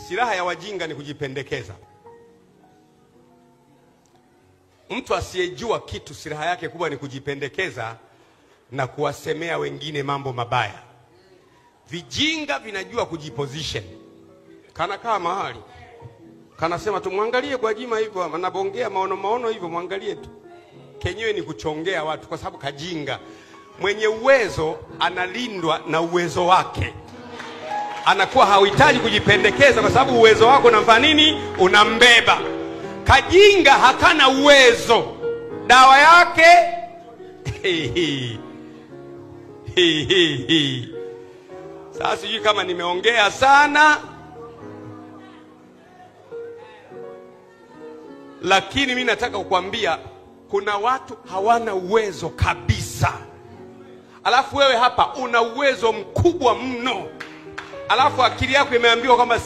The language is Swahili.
Silaha ya wajinga ni kujipendekeza. Mtu asiyejua kitu, silaha yake kubwa ni kujipendekeza na kuwasemea wengine mambo mabaya. Vijinga vinajua kujiposition. Kana kaa mahali, kana sema tu muangalie Gwajima hivyo, anabongea maono hivyo, muangalie tu. Kenyewe ni kuchongea watu, kwa sababu kajinga. Mwenye uwezo analindwa na uwezo wake. Anakuwa hauhitaji kujipendekeza kwa sababu uwezo wako unamfanya nini? Unambeba. Kajinga hakana uwezo. Dawa yake Sasa sijui kama nimeongea sana, lakini mimi nataka kukwambia kuna watu hawana uwezo kabisa. Alafu wewe hapa una uwezo mkubwa mno. Alafu akili yako imeambiwa kwamba